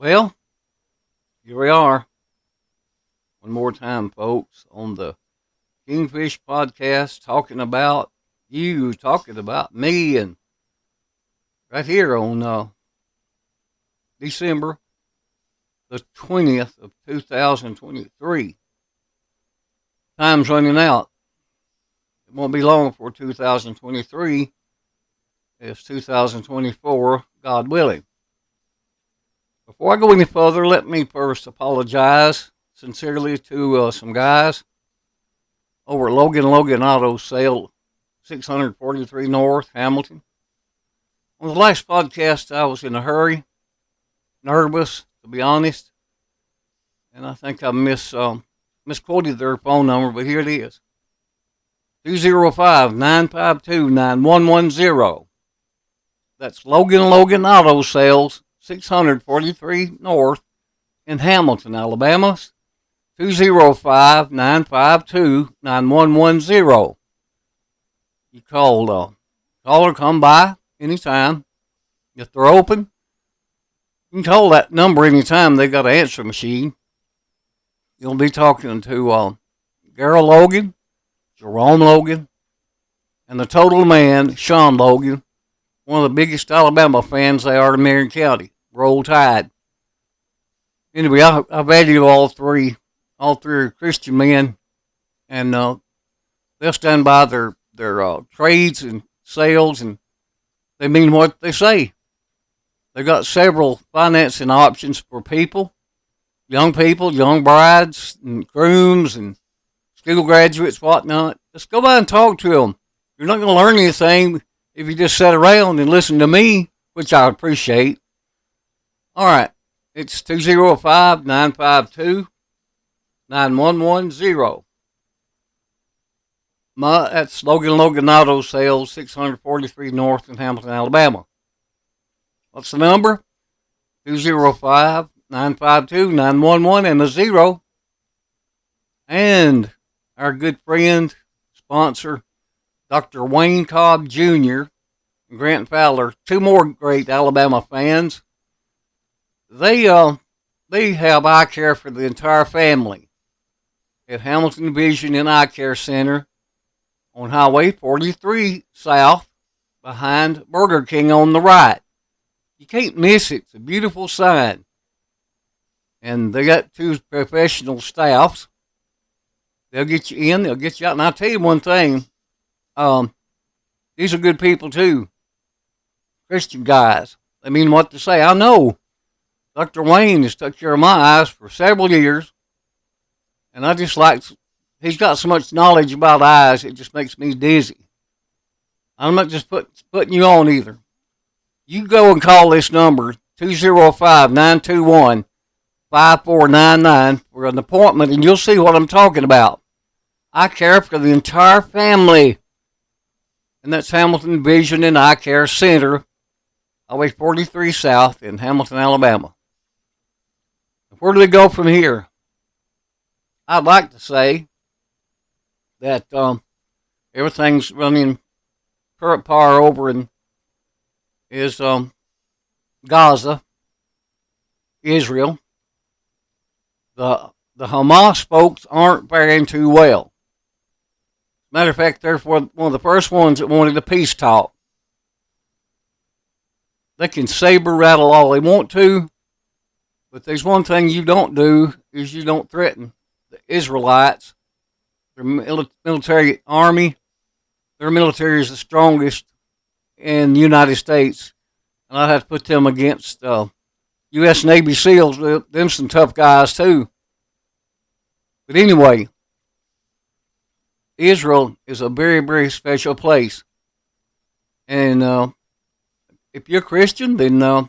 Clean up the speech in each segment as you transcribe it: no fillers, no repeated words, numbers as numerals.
Well, here we are. One more time, folks, on the Kingfish podcast, talking about you, talking about me, and right here on December the 20th of 2023. Time's running out. It won't be long before 2023. It's 2024, God willing. Before I go any further, let me first apologize sincerely to some guys over at Logan Auto Sale, 643 North, Hamilton. On the last podcast, I was in a hurry, nervous, to be honest, and I think I misquoted their phone number, but here it is. 205-952-9110. That's Logan Auto Sales, 643 North in Hamilton, Alabama. 205-952-9110. You call or come by anytime. If they're open, you can call that number anytime. They've got an answer machine. You'll be talking to Garrett Logan, Jerome Logan, and the total man, Sean Logan, one of the biggest Alabama fans they are in Marion County. Roll Tide. Anyway, I value all three are Christian men, and they'll stand by their trades and sales, and they mean what they say. They've got several financing options for young people, young brides, and grooms, and school graduates, whatnot. Just go by and talk to them. You're not going to learn anything if you just sit around and listen to me, which I appreciate. All right, it's 205-952-9110. That's Logan Auto Sales, 643 North in Hamilton, Alabama. What's the number? 205-952-911 and a 0. And our good friend, sponsor, Dr. Wayne Cobb Jr. and Grant Fowler, two more great Alabama fans. They have eye care for the entire family at Hamilton Vision and Eye Care Center on Highway 43 South behind Burger King on the right. You can't miss it. It's a beautiful sign. And they got two professional staffs. They'll get you in, they'll get you out. And I'll tell you one thing, these are good people too. Christian guys. They mean what to say. I know Dr. Wayne has took care of my eyes for several years. And I just he's got so much knowledge about eyes, it just makes me dizzy. I'm not just putting you on either. You go and call this number, 205-921-5499 for an appointment, and you'll see what I'm talking about. I care for the entire family. And that's Hamilton Vision and Eye Care Center, Highway 43 South in Hamilton, Alabama. Where do we go from here? I'd like to say that everything's running current power over in Gaza, Israel. The Hamas folks aren't faring too well. Matter of fact, they're one of the first ones that wanted a peace talk. They can saber rattle all they want to, but there's one thing you don't do is you don't threaten the Israelites. Their military army, their military is the strongest in the United States, and I'd have to put them against U.S. Navy SEALs. Them some tough guys too. But anyway, Israel is a very, very special place. And if you're Christian, then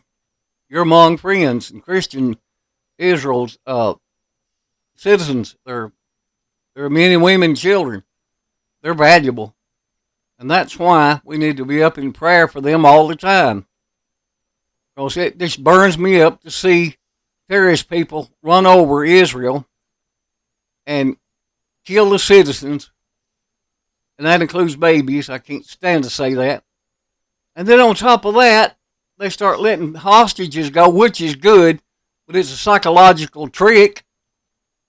you're among friends. And Christian Israel's citizens, they're men and women and children. They're valuable. And that's why we need to be up in prayer for them all the time. Because it just burns me up to see terrorist people run over Israel and kill the citizens, and that includes babies. I can't stand to say that. And then on top of that, they start letting hostages go, which is good, But it's a psychological trick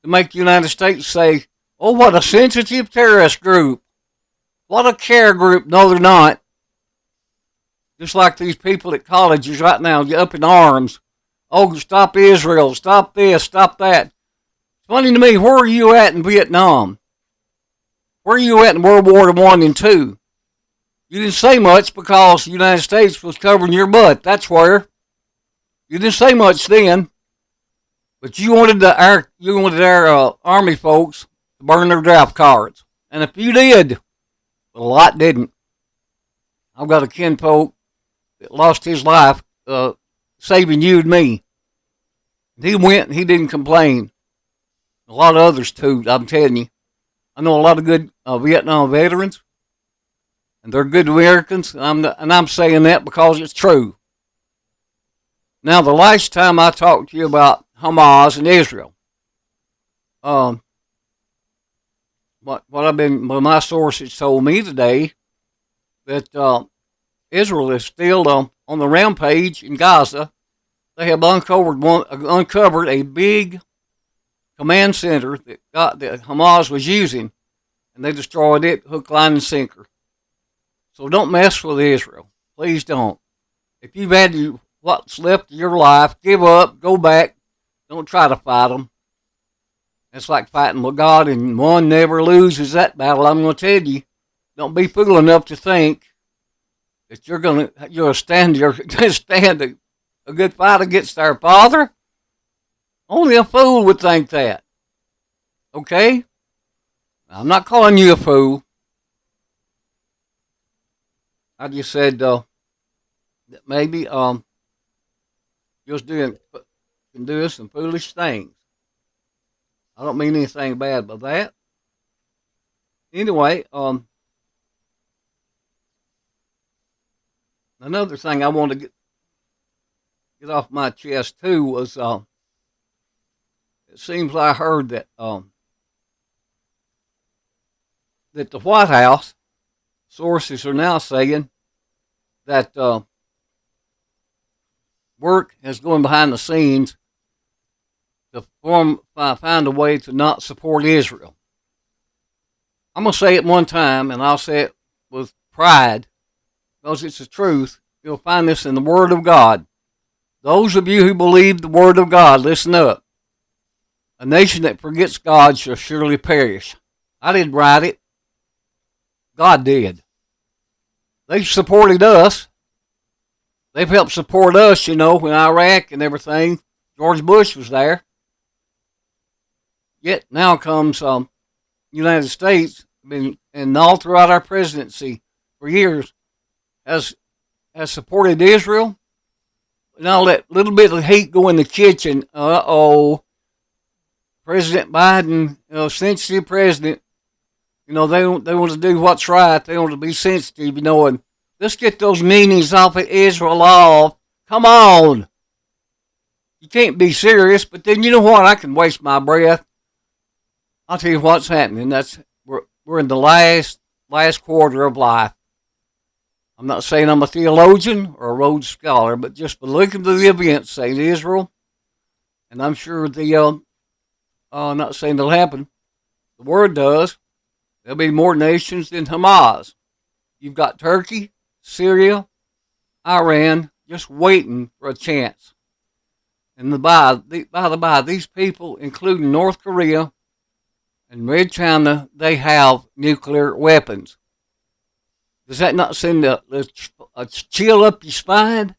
to make the United States say, oh, what a sensitive terrorist group. What a care group. No, they're not. Just like these people at colleges right now, up in arms. Oh, stop Israel. Stop this. Stop that. It's funny to me, where are you at in Vietnam? Where are you at in World War I and II? You didn't say much because the United States was covering your butt. That's where. You didn't say much then. But you wanted our army folks to burn their draft cards. And if you did, a lot didn't. I've got a kinfolk that lost his life saving you and me. He went and he didn't complain. A lot of others too, I'm telling you. I know a lot of good Vietnam veterans, and they're good Americans, and I'm saying that because it's true. Now, the last time I talked to you about Hamas and Israel, my sources told me today that Israel is still on the rampage in Gaza. They have uncovered a big command center that Hamas was using, and they destroyed it hook, line, and sinker. So don't mess with Israel. Please don't. If you've had what's left of your life, give up, go back. Don't try to fight them. It's like fighting with God, and one never loses that battle. I'm going to tell you, don't be fool enough to think that you're stand a good fight against our Father. Only a fool would think that. Okay? I'm not calling you a fool. I just said that maybe you're doing some foolish things. I don't mean anything bad by that. Anyway, another thing I want to get off my chest too was it seems I heard that that the White House sources are now saying that work is going behind the scenes to find a way to not support Israel. I'm going to say it one time, and I'll say it with pride, because it's the truth. You'll find this in the Word of God. Those of you who believe the Word of God, listen up. A nation that forgets God shall surely perish. I didn't write it. God did. They supported us. They've helped support us, in Iraq and everything. George Bush was there. Yet now comes United States, and all throughout our presidency for years, has supported Israel. Now let little bit of heat go in the kitchen. President Biden, sensitive president. They want to do what's right. They want to be sensitive, and let's get those meanings off of Israel off. Come on. You can't be serious, but then you know what? I can waste my breath. I'll tell you what's happening. We're in the last quarter of life. I'm not saying I'm a theologian or a Rhodes Scholar, but just by looking to the events, say Israel, and I'm sure not saying it'll happen. The Word does. There'll be more nations than Hamas. You've got Turkey, Syria, Iran, just waiting for a chance. And by the by, these people, including North Korea and Red China, they have nuclear weapons. Does that not send a chill up your spine?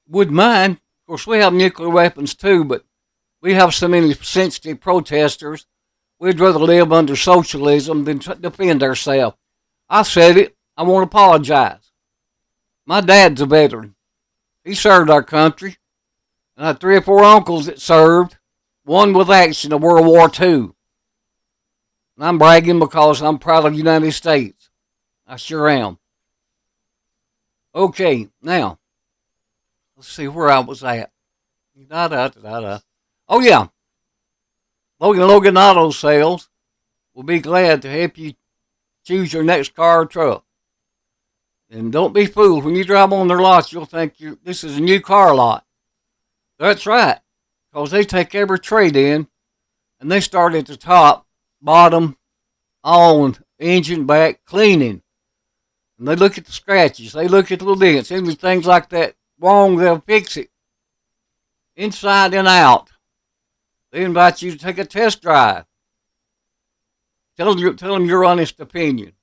Wouldn't mind. Of course, we have nuclear weapons too, but we have so many sensitive protesters. We'd rather live under socialism than defend ourselves. I said it. I won't apologize. My dad's a veteran. He served our country. I had 3 or 4 uncles that served, one with action in World War II. And I'm bragging because I'm proud of the United States. I sure am. Okay, now, let's see where I was at. Oh, yeah. Logan Auto Sales will be glad to help you choose your next car or truck. And don't be fooled. When you drive on their lots, you'll think this is a new car lot. That's right. because they take every trade in and they start at the top, bottom, on, engine, back, cleaning. And they look at the scratches. They look at the little dents. Any things like that wrong, they'll fix it. Inside and out. They invite you to take a test drive. Tell them your honest opinion.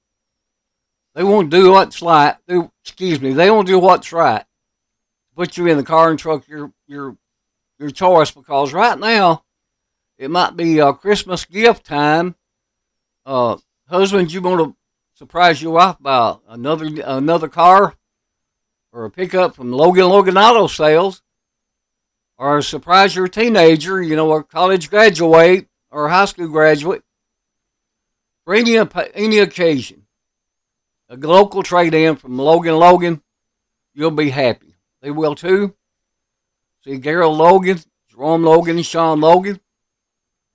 They won't do what's right. They won't do what's right. Put you in the car and truck your choice, because right now it might be Christmas gift time. Husbands, you want to surprise your wife by another car or a pickup from Logan Auto Sales, or surprise your teenager, a college graduate or a high school graduate, for any occasion. A local trade-in from Logan, you'll be happy. They will too. See Garrett Logan, Jerome Logan, and Sean Logan.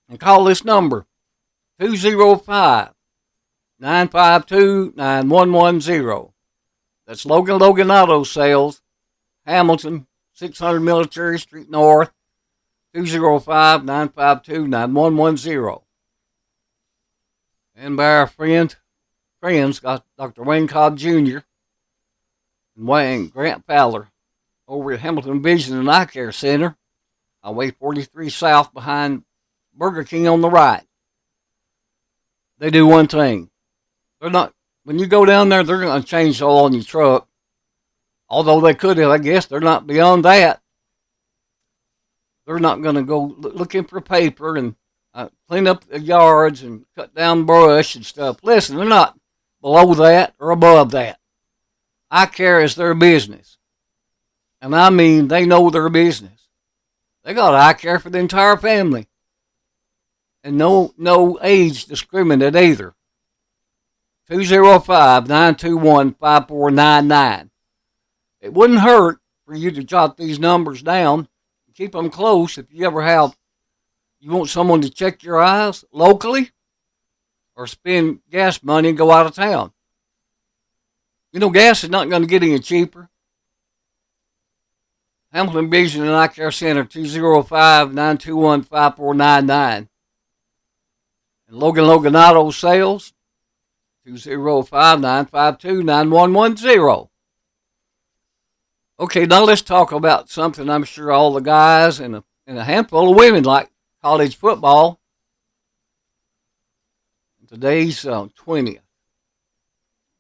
And call this number, 205-952-9110. That's Logan Auto Sales, Hamilton, 600 Military Street North, 205-952-9110. And by our friends, got Dr. Wayne Cobb Jr. and Wayne Grant Fowler over at Hamilton Vision and Eye Care Center, Highway 43 South behind Burger King on the right. They do one thing. When you go down there, they're going to change the oil on your truck. Although they could have, I guess they're not beyond that. They're not going to go looking for paper and clean up the yards and cut down brush and stuff. Listen, they're not below that or above that. Eye care is their business. And I mean, they know their business. They got eye care for the entire family. And no age discriminate either. 205-921-5499. It wouldn't hurt for you to jot these numbers down. Keep them close if you want someone to check your eyes locally or spend gas money and go out of town. Gas is not going to get any cheaper. Hamilton Vision and Eye Care Center, 205-921-5499. And Logan Auto Sales, 205-952-9110. Okay, now let's talk about something I'm sure all the guys and a handful of women like, college football. Today's 20th.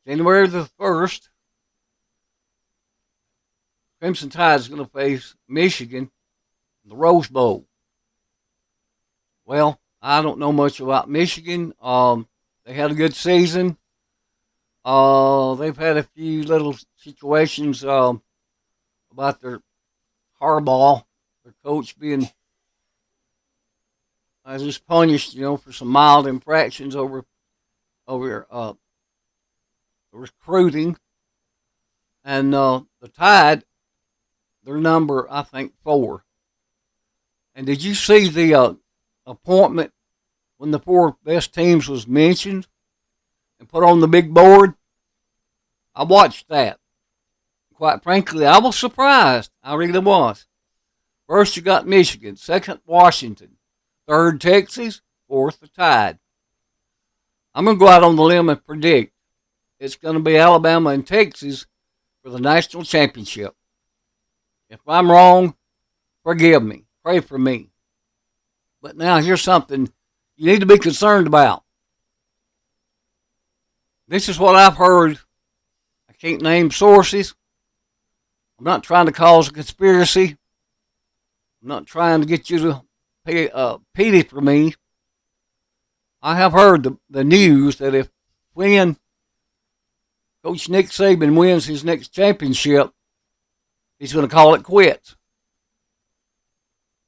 January the 1st, Crimson Tide is going to face Michigan in the Rose Bowl. Well, I don't know much about Michigan. They had a good season. They've had a few little situations about their Harbaugh, their coach, being just punished, for some mild infractions over recruiting. And the Tide, they're number, I think, 4. And did you see the appointment when the 4 best teams was mentioned and put on the big board? I watched that. Quite frankly, I was surprised. I really was. First, you got Michigan. Second, Washington. Third, Texas. Fourth, the Tide. I'm going to go out on the limb and predict it's going to be Alabama and Texas for the national championship. If I'm wrong, forgive me. Pray for me. But now here's something you need to be concerned about. This is what I've heard. I can't name sources. I'm not trying to cause a conspiracy. I'm not trying to get you to pay pity for me. I have heard the news that when Coach Nick Saban wins his next championship, he's going to call it quits.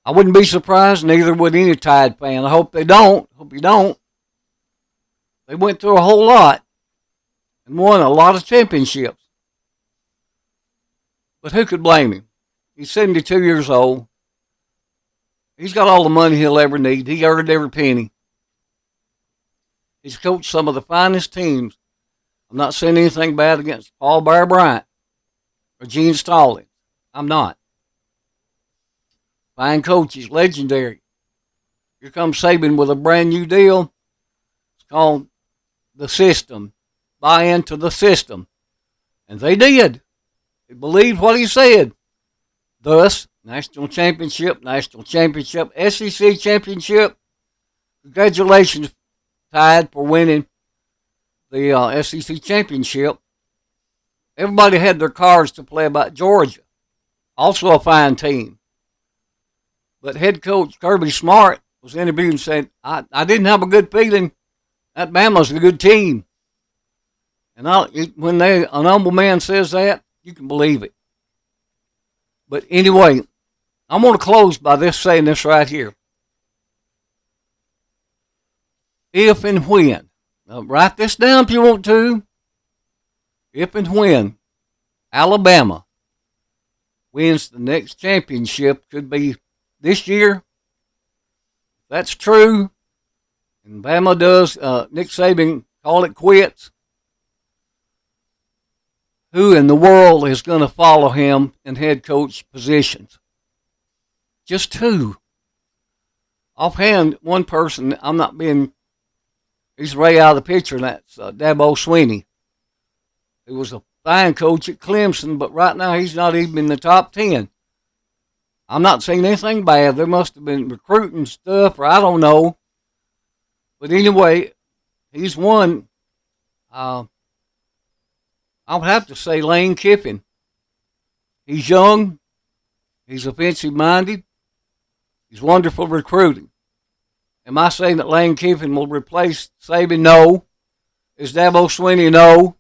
I wouldn't be surprised, neither would any Tide fan. I hope they don't. Hope you don't. They went through a whole lot and won a lot of championships. But who could blame him? He's 72 years old. He's got all the money he'll ever need. He earned every penny. He's coached some of the finest teams. I'm not saying anything bad against Paul Bear Bryant or Gene Stallings. I'm not. Fine coach. He's legendary. Here comes Saban with a brand new deal. It's called the system. Buy into the system. And they did. They believed what he said. Thus, national championship, SEC championship. Congratulations, Tide, for winning the SEC championship. Everybody had their cards to play about Georgia. Also a fine team. But head coach Kirby Smart was interviewed and said, I didn't have a good feeling. That Bama's a good team. And when an humble man says that, you can believe it. But anyway, I'm going to close by saying this right here. If and when, now write this down if you want to. If and when Alabama wins the next championship, could be this year. If that's true, and Bama does, Nick Saban call it quits, who in the world is going to follow him in head coach positions? Just who? Offhand, one person, he's way out of the picture, and that's Dabo Swinney. He was a fine coach at Clemson, but right now he's not even in the top 10. I'm not saying anything bad. There must have been recruiting stuff, or I don't know. But anyway, he's one. I would have to say Lane Kiffin. He's young. He's offensive-minded. He's wonderful recruiting. Am I saying that Lane Kiffin will replace Saban? No. Is Dabo Swinney? No.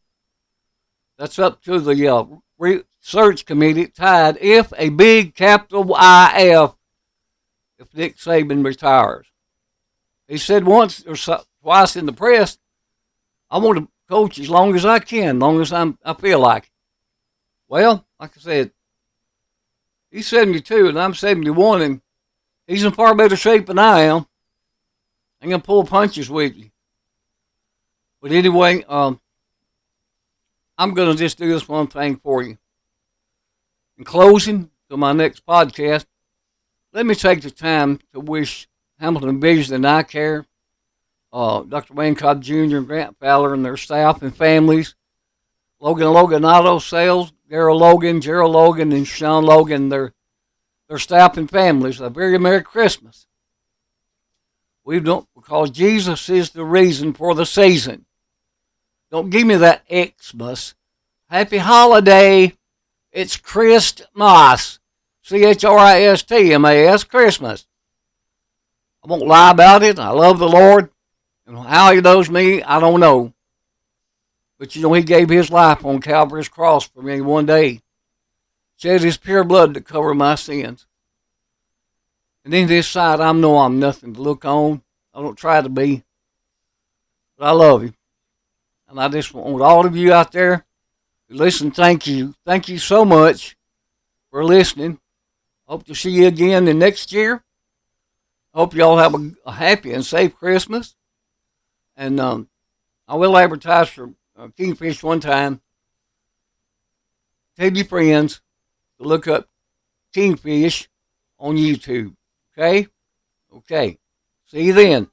That's up to the research committee, Tide, if a big capital IF, if Nick Saban retires. He said once or twice in the press, I want to coach as long as I can, as long as I feel like it. Well, like I said, he's 72 and I'm 71, and he's in far better shape than I am. I'm going to pull punches with you. But anyway, I'm going to just do this one thing for you. In closing, to my next podcast, let me take the time to wish Hamilton Vision and Eye Care, Dr. Wayne Cobb Jr. and Grant Fowler and their staff and families, Logan Auto Sales, Gerald Logan, and Sean Logan, their staff and families, a very Merry Christmas. Because Jesus is the reason for the season. Don't give me that Xmas. Happy holiday. It's Christmas. Christmas. Christmas. I won't lie about it. I love the Lord. And how he knows me, I don't know. But he gave his life on Calvary's cross for me one day. Shed his pure blood to cover my sins. And in this side, I'm nothing to look on. I don't try to be. But I love him. And I just want all of you out there who listen, thank you. Thank you so much for listening. Hope to see you again the next year. Hope you all have a happy and safe Christmas. And I will advertise for Kingfish one time. Tell your friends to look up Kingfish on YouTube. Okay? Okay. See you then.